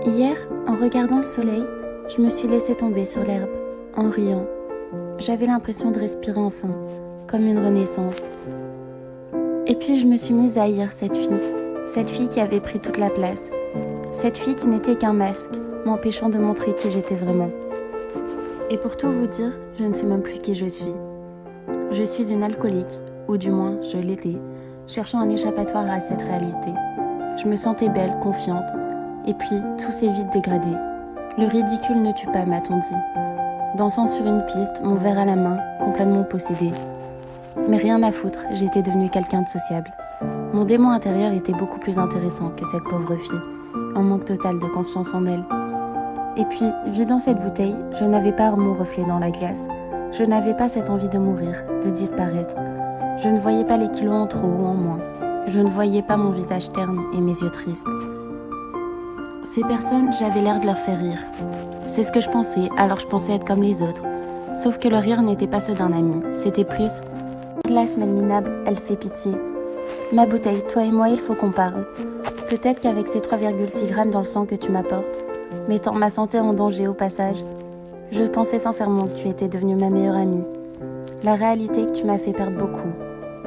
Hier, en regardant le soleil, je me suis laissée tomber sur l'herbe, en riant. J'avais l'impression de respirer enfin, comme une renaissance. Et puis je me suis mise à haïr cette fille qui avait pris toute la place. Cette fille qui n'était qu'un masque, m'empêchant de montrer qui j'étais vraiment. Et pour tout vous dire, je ne sais même plus qui je suis. Je suis une alcoolique, ou du moins je l'étais, cherchant un échappatoire à cette réalité. Je me sentais belle, confiante, et puis tout s'est vite dégradé. Le ridicule ne tue pas, m'a-t-on dit. Dansant sur une piste, mon verre à la main, complètement possédé. Mais rien à foutre, j'étais devenue quelqu'un de sociable. Mon démon intérieur était beaucoup plus intéressant que cette pauvre fille, en manque total de confiance en elle. Et puis, vidant cette bouteille, je n'avais pas mon reflet dans la glace. Je n'avais pas cette envie de mourir, de disparaître. Je ne voyais pas les kilos en trop ou en moins. Je ne voyais pas mon visage terne et mes yeux tristes. Ces personnes, j'avais l'air de leur faire rire. C'est ce que je pensais, alors je pensais être comme les autres. Sauf que le rire n'était pas ceux d'un ami, c'était plus « Glace, mène minable, elle fait pitié. Ma bouteille, toi et moi, il faut qu'on parle. Peut-être qu'avec ces 3,6 grammes dans le sang que tu m'apportes, mettant ma santé en danger au passage, je pensais sincèrement que tu étais devenue ma meilleure amie. La réalité est que tu m'as fait perdre beaucoup.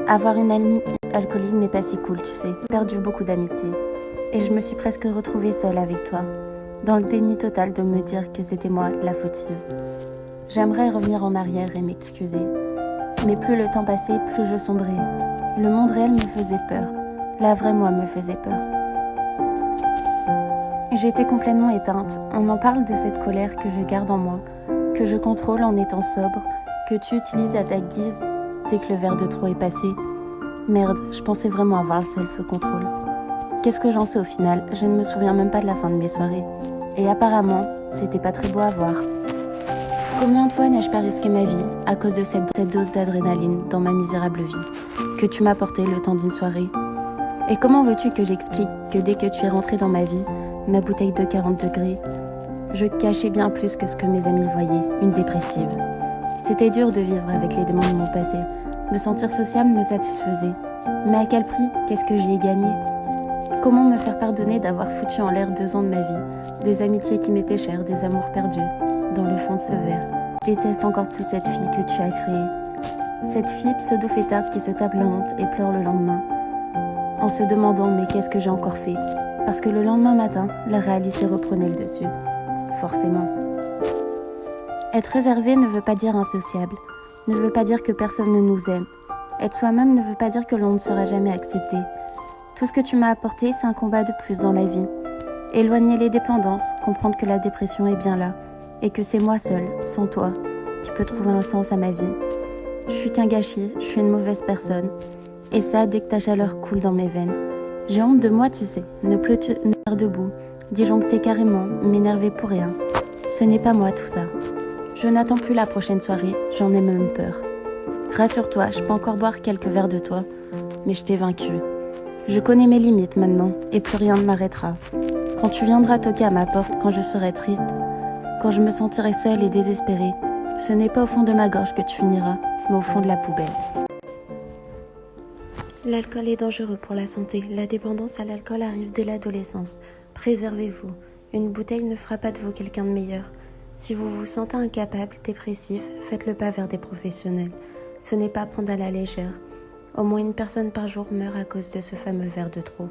Avoir une amie alcoolique n'est pas si cool, tu sais. J'ai perdu beaucoup d'amitié. Et je me suis presque retrouvée seule avec toi, dans le déni total de me dire que c'était moi la fautive. J'aimerais revenir en arrière et m'excuser. Mais plus le temps passait, plus je sombrais. Le monde réel me faisait peur. La vraie moi me faisait peur. J'étais complètement éteinte. On en parle de cette colère que je garde en moi, que je contrôle en étant sobre, que tu utilises à ta guise dès que le verre de trop est passé. Merde, je pensais vraiment avoir le self-control. Qu'est-ce que j'en sais au final? Je ne me souviens même pas de la fin de mes soirées. Et apparemment, c'était pas très beau à voir. Combien de fois n'ai-je pas risqué ma vie à cause de cette dose d'adrénaline dans ma misérable vie que tu m'as portée le temps d'une soirée? Et comment veux-tu que j'explique que dès que tu es rentrée dans ma vie, ma bouteille de 40 degrés, je cachais bien plus que ce que mes amis voyaient, une dépressive. C'était dur de vivre avec les démons de mon passé. Me sentir sociable me satisfaisait. Mais à quel prix? Qu'est-ce que j'y ai gagné? Comment me faire pardonner d'avoir foutu en l'air 2 ans de ma vie, des amitiés qui m'étaient chères, des amours perdus, dans le fond de ce verre? Je déteste encore plus cette fille que tu as créée. Cette fille pseudo-fêtarde qui se tape la honte et pleure le lendemain, en se demandant mais qu'est-ce que j'ai encore fait? Parce que le lendemain matin, la réalité reprenait le dessus. Forcément. Être réservé ne veut pas dire insociable, ne veut pas dire que personne ne nous aime. Être soi-même ne veut pas dire que l'on ne sera jamais accepté. Tout ce que tu m'as apporté, c'est un combat de plus dans la vie. Éloigner les dépendances, comprendre que la dépression est bien là, et que c'est moi seule, sans toi, qui peut trouver un sens à ma vie. Je suis qu'un gâchis, je suis une mauvaise personne. Et ça, dès que ta chaleur coule dans mes veines. J'ai honte de moi, tu sais, ne tenir debout, disjoncter carrément, m'énerver pour rien. Ce n'est pas moi tout ça. Je n'attends plus la prochaine soirée, j'en ai même peur. Rassure-toi, je peux encore boire quelques verres de toi, mais je t'ai vaincu. Je connais mes limites maintenant, et plus rien ne m'arrêtera. Quand tu viendras toquer à ma porte, quand je serai triste, quand je me sentirai seule et désespérée, ce n'est pas au fond de ma gorge que tu finiras, mais au fond de la poubelle. L'alcool est dangereux pour la santé. La dépendance à l'alcool arrive dès l'adolescence. Préservez-vous. Une bouteille ne fera pas de vous quelqu'un de meilleur. Si vous vous sentez incapable, dépressif, faites le pas vers des professionnels. Ce n'est pas prendre à la légère. Au moins une personne par jour meurt à cause de ce fameux verre de trop.